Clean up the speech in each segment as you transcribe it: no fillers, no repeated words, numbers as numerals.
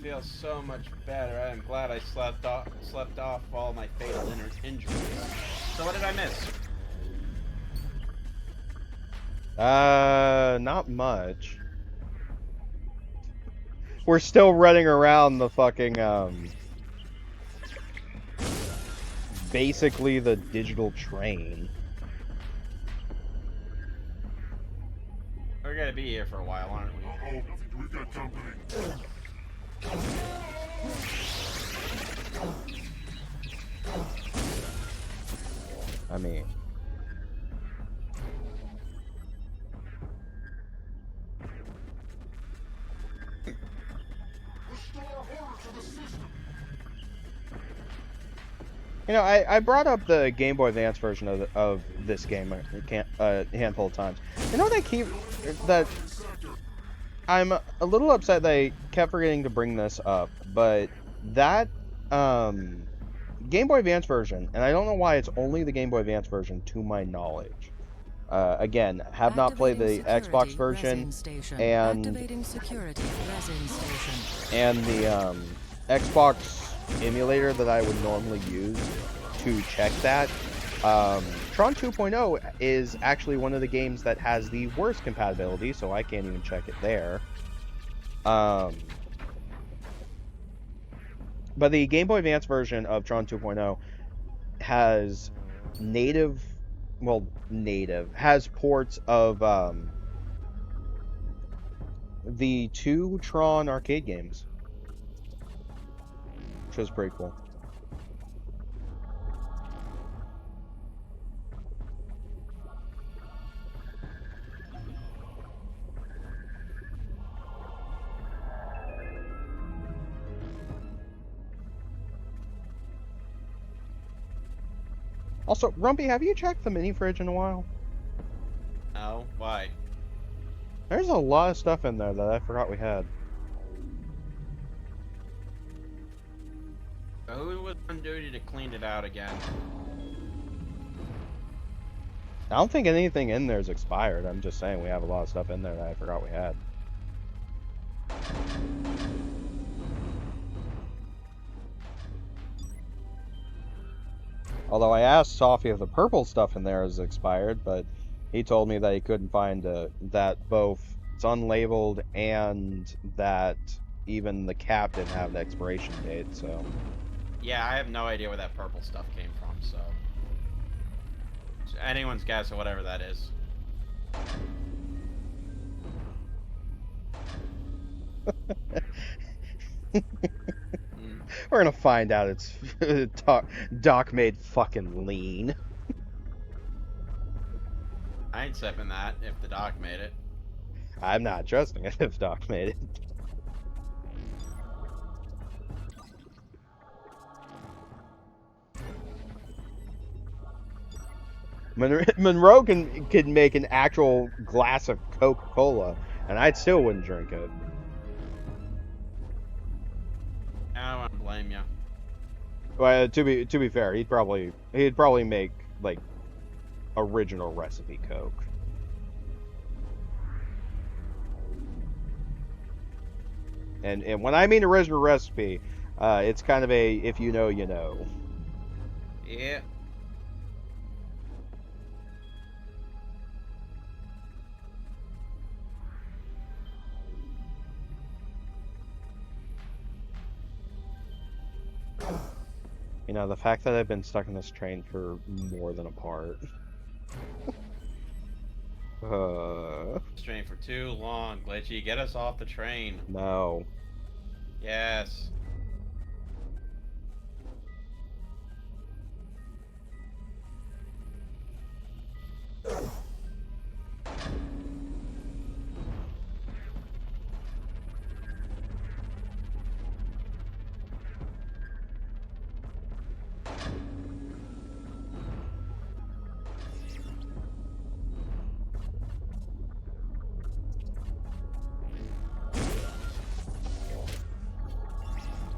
feel so much better. I am glad I slept off all my fatal injuries. So what did I miss? Not much. We're still running around the fucking, basically the digital train. We're gonna be here for a while, aren't we? Oh, we got company. I mean... You know, I brought up the Game Boy Advance version of this game a handful of times. You know what that I'm a little upset that I kept forgetting to bring this up, but that Game Boy Advance version, and I don't know why it's only the Game Boy Advance version to my knowledge. Again, have not played the Xbox version and the Xbox emulator that I would normally use to check that. Tron 2.0 is actually one of the games that has the worst compatibility, so I can't even check it there. But the Game Boy Advance version of Tron 2.0 has has ports of the two Tron arcade games, which was pretty cool. Also, Rumppy, have you checked the mini fridge in a while? No, why? There's a lot of stuff in there that I forgot we had. Who was on duty to clean it out again? I don't think anything in there is expired. I'm just saying we have a lot of stuff in there that I forgot we had. Although I asked Sophie if the purple stuff in there is expired, but he told me that he couldn't find that both it's unlabeled and that even the cap didn't have an expiration date, so... Yeah, I have no idea where that purple stuff came from, so... It's anyone's guess or whatever that is. We're gonna find out it's Doc made fucking lean. I ain't sipping that if the doc made it. I'm not trusting it if Doc made it. Monroe can make an actual glass of Coca-Cola, and I still wouldn't drink it. I don't want to blame you. Well, to be fair, he'd probably make like original recipe Coke. And when I mean original recipe, it's kind of a if you know, you know. Yeah. You know, the fact that I've been stuck in this train for more than a part. This train for too long, Glitchy. Get us off the train. No. Yes.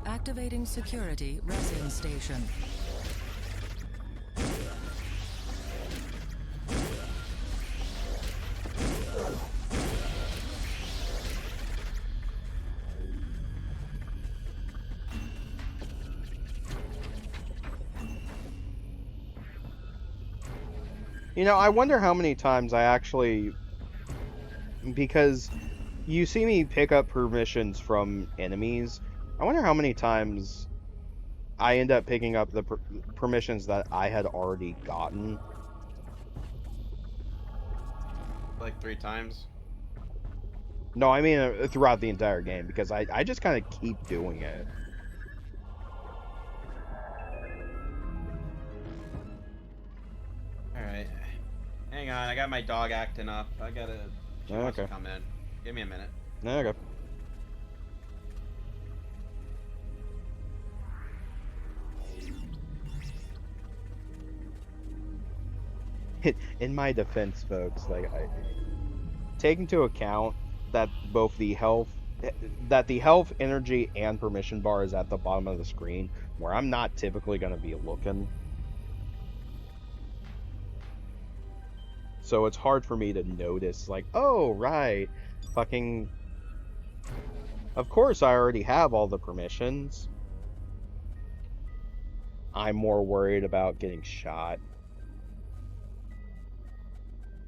Activating security resin station. You know, I wonder how many times I actually, because you see me pick up permissions from enemies. I wonder how many times I end up picking up the permissions that I had already gotten. Like 3 times. No, I mean throughout the entire game, because I just kind of keep doing it. Alright. Hang on, I got my dog acting up. I gotta... She wants to Okay. come in. Give me a minute. Okay. In my defense, folks, like take into account that both the health, energy, and permission bar is at the bottom of the screen, where I'm not typically going to be looking. So it's hard for me to notice, like, oh, right, fucking... Of course I already have all the permissions. I'm more worried about getting shot.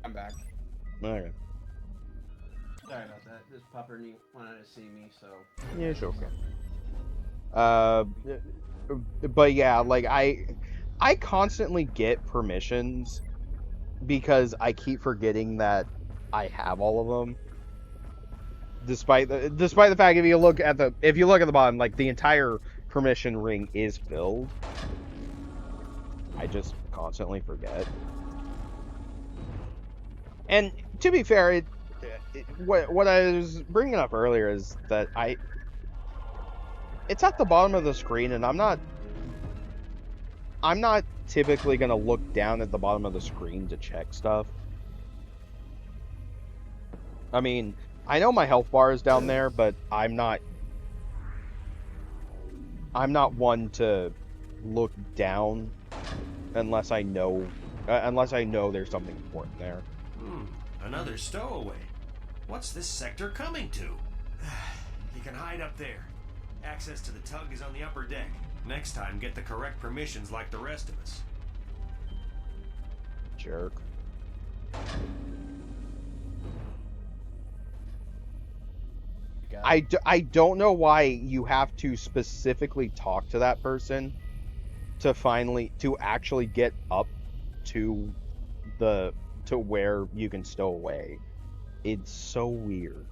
I'm back. Okay. Sorry about that. This pupper wanted to see me, so... Yeah, sure. But yeah, like, I constantly get permissions because I keep forgetting that I have all of them. Despite the fact, if you look at the bottom, like, the entire permission ring is filled. I just constantly forget. And to be fair, what I was bringing up earlier is that it's at the bottom of the screen, and I'm not typically gonna look down at the bottom of the screen to check stuff. I mean, I know my health bar is down there, but I'm not one to look down unless I know there's something important there. Another stowaway. What's this sector coming to? You can hide up there. Access to the tug is on the upper deck. Next time, get the correct permissions like the rest of us. Jerk. I don't know why you have to specifically talk to that person to actually get up to where you can stow away. It's so weird.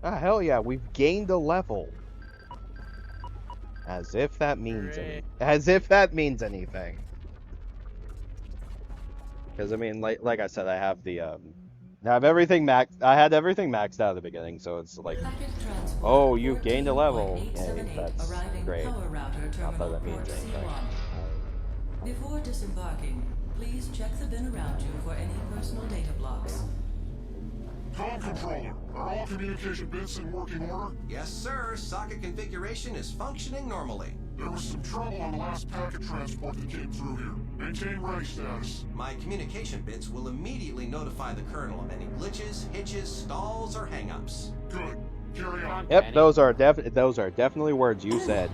Ah, hell yeah, we've gained a level. As if that means anything. Because I mean, like I said, I have everything maxed. I had everything maxed out at the beginning, so it's like, oh, you've gained a level. Hey, that's great. Not that that means anything. Before disembarking, please check the bin around you for any personal data blocks. Comm controller, are all communication bits in working order? Yes, sir. Socket configuration is functioning normally. There was some trouble on the last packet transport that came through here. Maintain ready status. My communication bits will immediately notify the kernel of any glitches, hitches, stalls, or hangups. Good. Carry on. Yep, those are definitely words you said.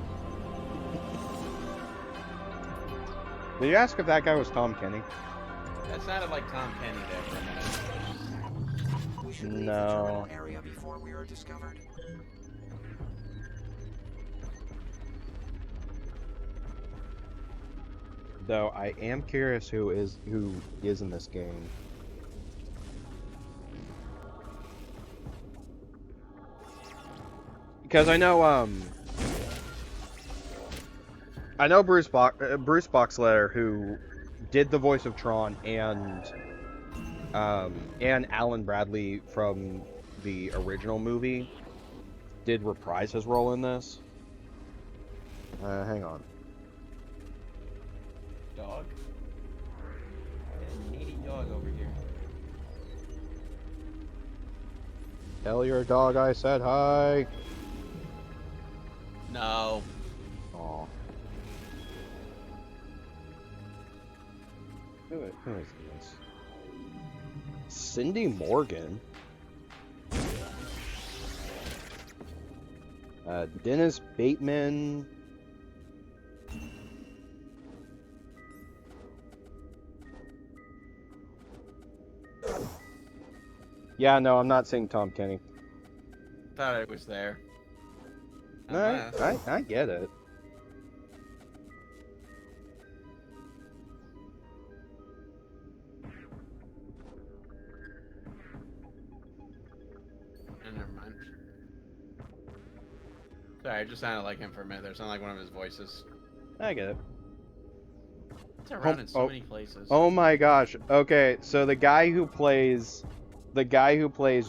Did you ask if that guy was Tom Kenny? That sounded like Tom Kenny there for a minute. We should leave the No. terminal area before we are discovered. Though I am curious who is in this game. Because I know Bruce Boxletter, who did the voice of Tron, and Alan Bradley from the original movie did reprise his role in this. Hang on. Dog? Got a needy dog over here. Tell your dog I said hi. No. Aw. Who is this? Cindy Morgan? Dennis Bateman. Yeah, no, I'm not seeing Tom Kenny. Thought it was there. No, Unless- I get it. Never mind. Sorry, it just sounded like him for a minute. There sounded like one of his voices. I get it. It's around in so many places. Oh my gosh. Okay, so the guy who plays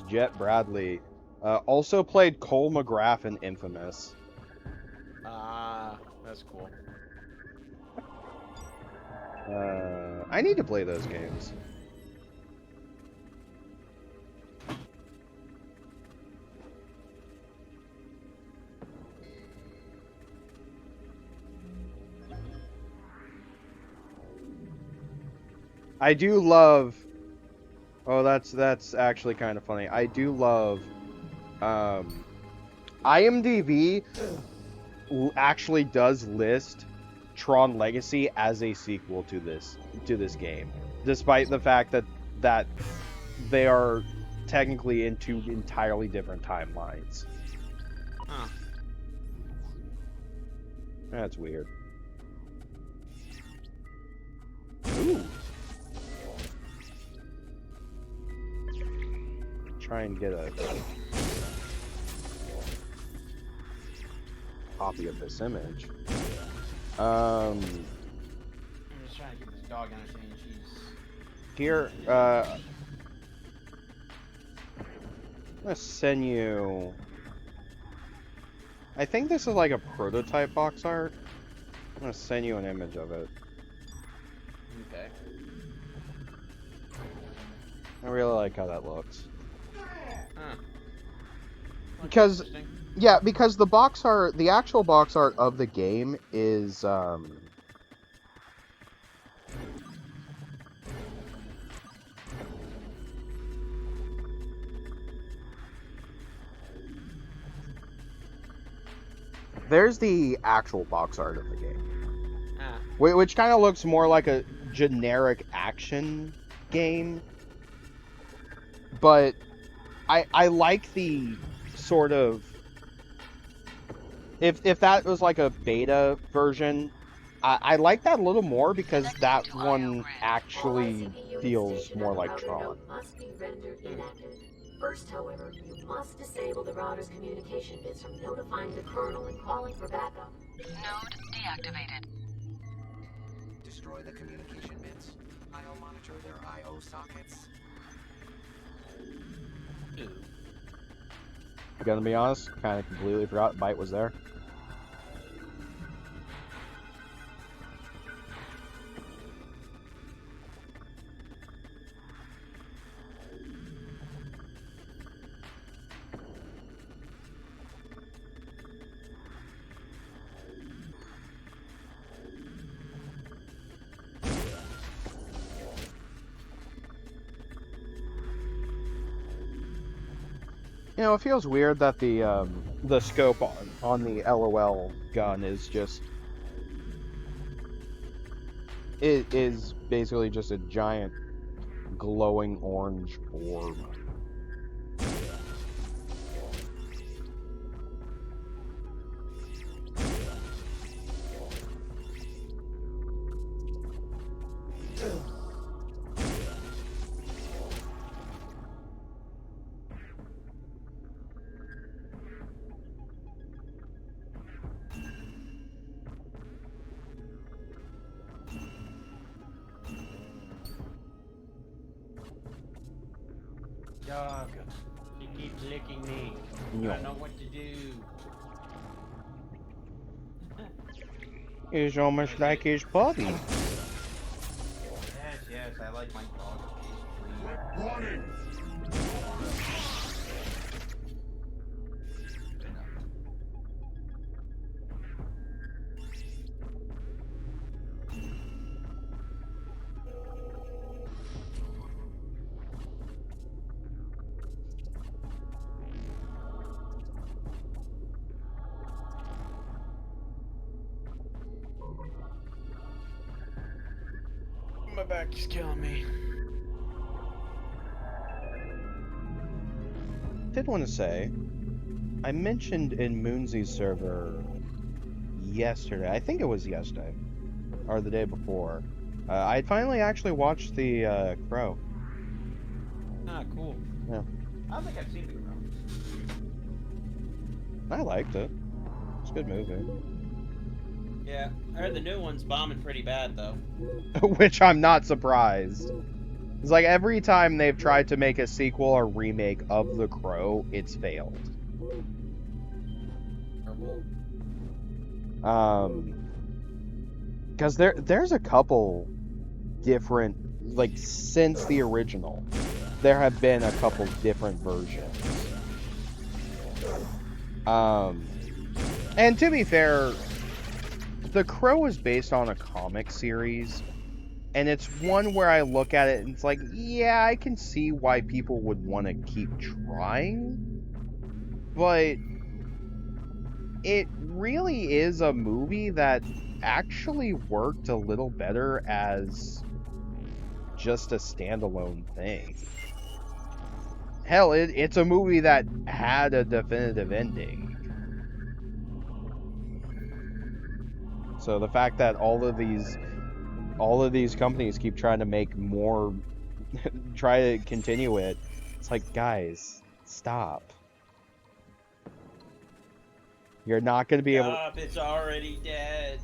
Jet Bradley also played Cole McGrath in Infamous. Ah, that's cool. I need to play those games. I do love. Oh, that's actually kind of funny. I do love. IMDb actually does list Tron Legacy as a sequel to this game, despite the fact that they are technically in two entirely different timelines. Huh. That's weird. Ooh. Try and get a copy of this image. I'm just trying to keep this dog entertained. Jeez. Here, I'm gonna send you. I think this is like a prototype box art. I'm gonna send you an image of it. Okay. I really like how that looks. Huh. Looks Because interesting. yeah, because the box art, the actual box art of the game is there's the actual box art of the game, Ah. which kind of looks more like a generic action game, but I like the sort of if that was like a beta version, I like that a little more because that one actually feels more like Tron. Must be rendered inactive. First, however, you must disable the router's communication bits from notifying the kernel and calling for backup. Node deactivated. Destroy the communication bits. I'll monitor their I/O sockets. Ew. Gonna be honest, kind of completely forgot Byte was there. You know, it feels weird that the scope on the LOL gun is just it is basically just a giant glowing orange orb. Dog. He keeps licking me. No. I don't know what to do. It's almost like his body. Yes, yes, I like my dog. Warning! my back is killing me. Did want to say, I mentioned in Moonsy's server yesterday, I think it was yesterday, or the day before, I finally actually watched the Crow. Ah, cool. Yeah. I don't think I've seen the Crow. I liked it. It's a good movie. Yeah, I heard the new one's bombing pretty bad, though. Which I'm not surprised. It's like every time they've tried to make a sequel or remake of The Crow, it's failed. Because there's a couple different, like, since the original, there have been a couple different versions. And to be fair, The Crow is based on a comic series, and it's one where I look at it and it's like, yeah, I can see why people would want to keep trying, but it really is a movie that actually worked a little better as just a standalone thing. Hell, it's a movie that had a definitive ending. So the fact that all of these companies keep trying to make more, try to continue it, it's like, guys, stop. You're not going to be able to... Stop, it's already dead.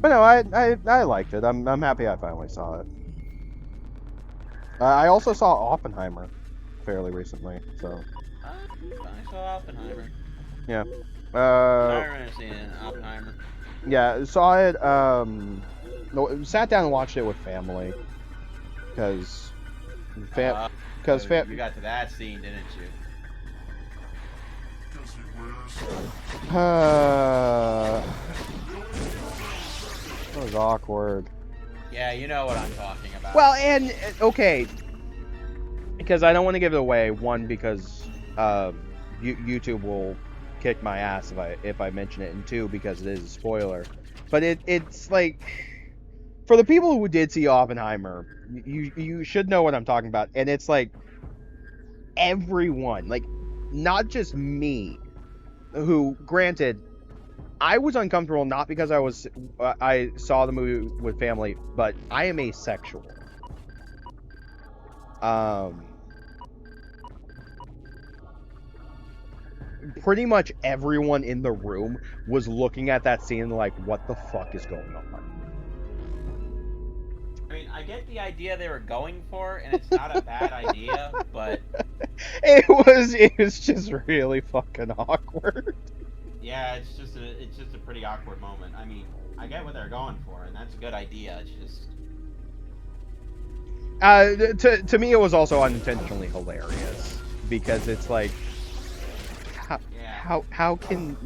But no, I liked it. I'm happy I finally saw it. I also saw Oppenheimer fairly recently, so... I saw Oppenheimer. Yeah. I remember seeing Oppenheimer. Yeah, saw it, sat down and watched it with family. Because... You got to that scene, didn't you? That was awkward. Yeah, you know what I'm talking about. Well, and, okay, because I don't want to give it away, one, because YouTube will kick my ass if I mention it, and two, because it is a spoiler. But it's like, for the people who did see Oppenheimer, you should know what I'm talking about, and it's like, everyone, like, not just me, who, granted, I was uncomfortable not because I saw the movie with family, but I am asexual. Pretty much everyone in the room was looking at that scene like, what the fuck is going on? I mean, I get the idea they were going for, and it's not a bad idea, but... It was just really fucking awkward. Yeah, it's just a pretty awkward moment. I mean, I get what they're going for, and that's a good idea. It's just... To me, it was also unintentionally hilarious, because it's like, how can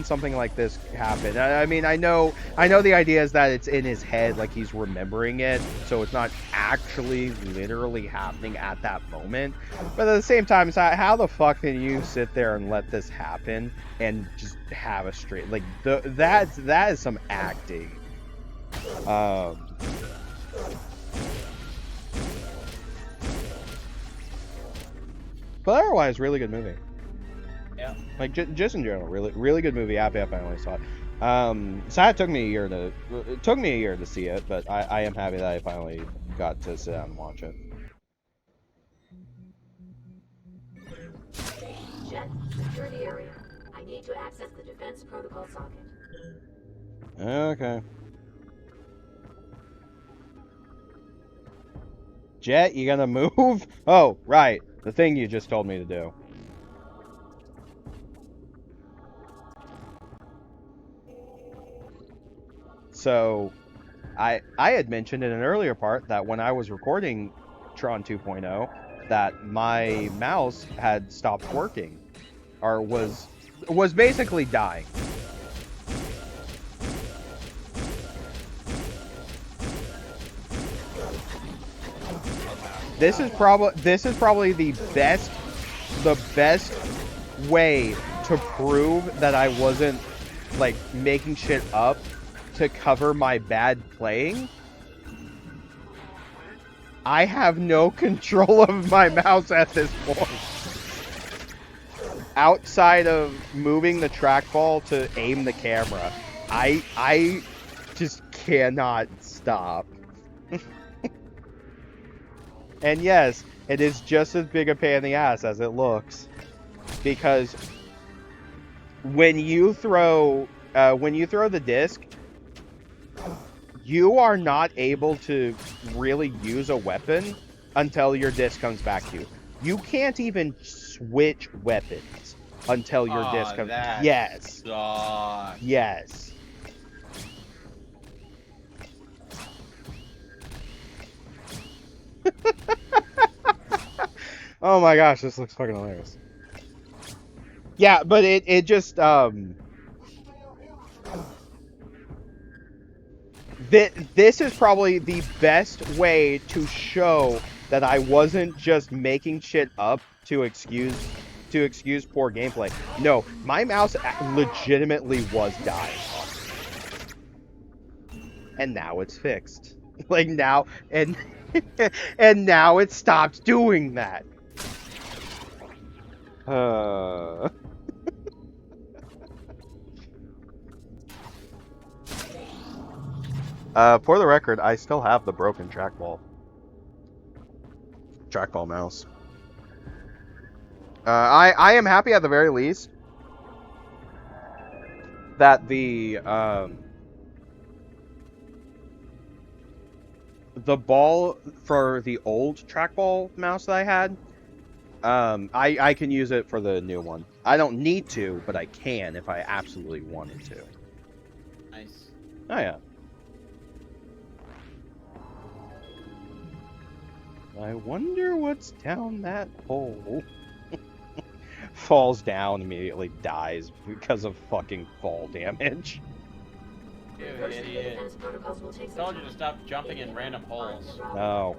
something like this happen? I mean, I know the idea is that it's in his head, like he's remembering it, so it's not actually literally happening at that moment. But at the same time, it's like, how the fuck can you sit there and let this happen and just have a straight, like, that is some acting. But otherwise, really good movie. Yeah. Like, just in general, really good movie. Happy I finally saw it. So it took me a year to see it, but I am happy that I finally got to sit down and watch it. Jet, secure the area. I need to access the defense protocol socket. Okay. Jet, you gonna move? Oh, right. The thing you just told me to do. So, I had mentioned in an earlier part that when I was recording Tron 2.0, that my mouse had stopped working, or was basically dying. This is probably the best way to prove that I wasn't like making shit up to cover my bad playing, I have no control of my mouse at this point. Outside of moving the trackball to aim the camera, I just cannot stop. And yes, it is just as big a pain in the ass as it looks, because when you throw the disc, you are not able to really use a weapon until your disc comes back to you. You can't even switch weapons until your disc comes. Yes. Sucks. Yes. Oh my gosh, this looks fucking hilarious. Yeah, but it just this is probably the best way to show that I wasn't just making shit up to excuse poor gameplay. No, my mouse legitimately was dying. And now it's fixed. Like now, and now it stopped doing that. For the record, I still have the broken trackball mouse. I am happy at the very least that the ball for the old trackball mouse that I had, I can use it for the new one. I don't need to, but I can if I absolutely wanted to. Nice. Oh yeah. I wonder what's down that hole. Falls down, immediately dies because of fucking fall damage. You idiot. Told you to stop jumping in random holes. No.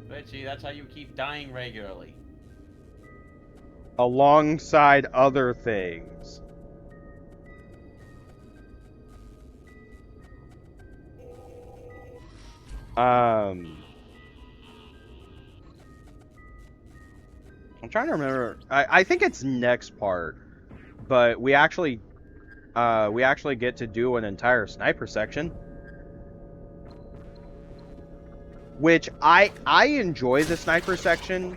But see, that's how you keep dying regularly. Alongside other things. I'm trying to remember. I think it's next part, but we actually get to do an entire sniper section, which I enjoy the sniper section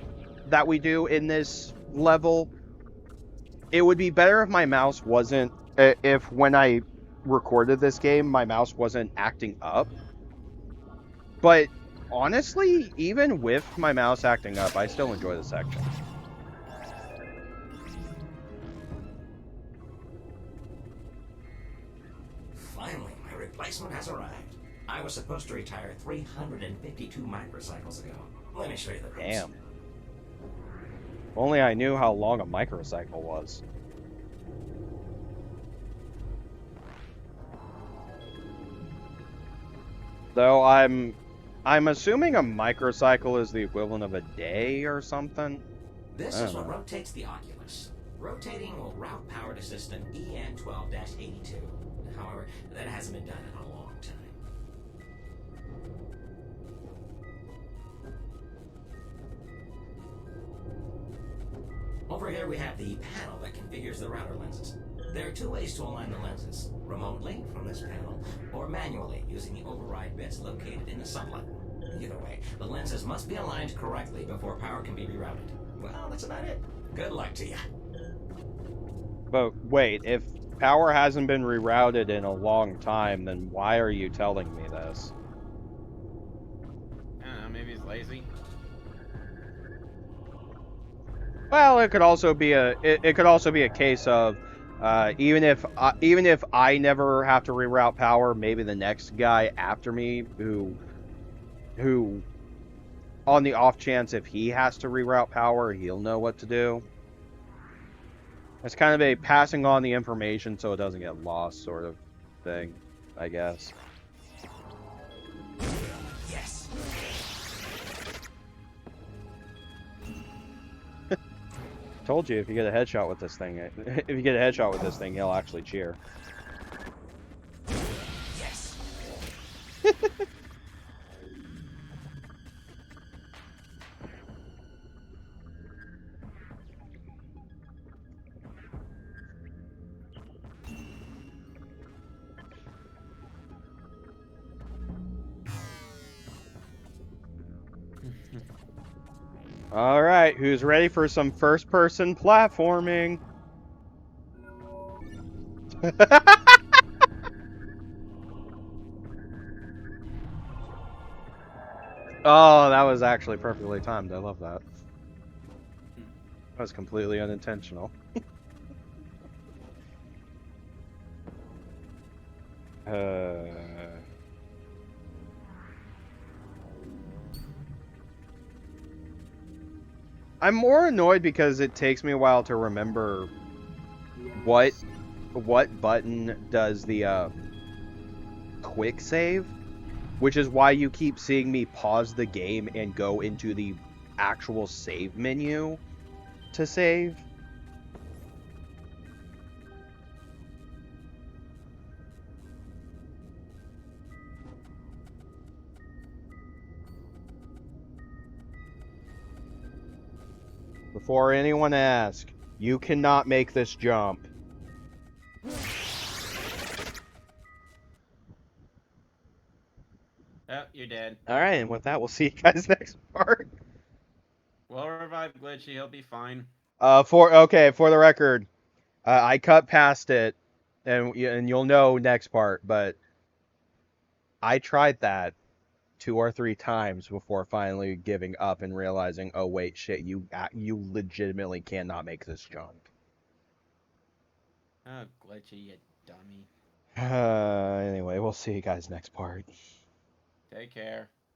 that we do in this level. It would be better if my mouse wasn't, if when I recorded this game, my mouse wasn't acting up. But honestly, even with my mouse acting up, I still enjoy the section. Finally, my replacement has arrived. I was supposed to retire 352 microcycles ago. Let me show you the ropes. Damn. If only I knew how long a microcycle was. Though I'm assuming a microcycle is the equivalent of a day or something. This is what rotates the Oculus. Rotating will route power to system EN12-82. However, that hasn't been done in a long time. Over here we have the panel that configures the router lenses. There are two ways to align the lenses: remotely from this panel, or manually using the override bits located in the sublet. Either way, the lenses must be aligned correctly before power can be rerouted. Well, that's about it. Good luck to you. But wait, if power hasn't been rerouted in a long time, then why are you telling me this? I don't know, maybe he's lazy. Well, it could also be a case of even if I never have to reroute power, maybe the next guy after me who on the off chance if he has to reroute power, he'll know what to do. It's kind of a passing on the information so it doesn't get lost sort of thing, I guess. told you if you get a headshot with this thing, if you get a headshot with this thing, he'll actually cheer. Yes. All right, who's ready for some first-person platforming? Oh, that was actually perfectly timed. I love that. That was completely unintentional. I'm more annoyed because it takes me a while to remember what button does the quick save, which is why you keep seeing me pause the game and go into the actual save menu to save. Before anyone asks, you cannot make this jump. Yep, you're dead. Alright, and with that, we'll see you guys next part. We'll revive Glitchy, he'll be fine. For the record, I cut past it, and you'll know next part, but I tried that 2 or 3 times before finally giving up and realizing, oh wait, shit, you legitimately cannot make this jump. Oh, Glitchy, you dummy. Anyway, we'll see you guys next part. Take care.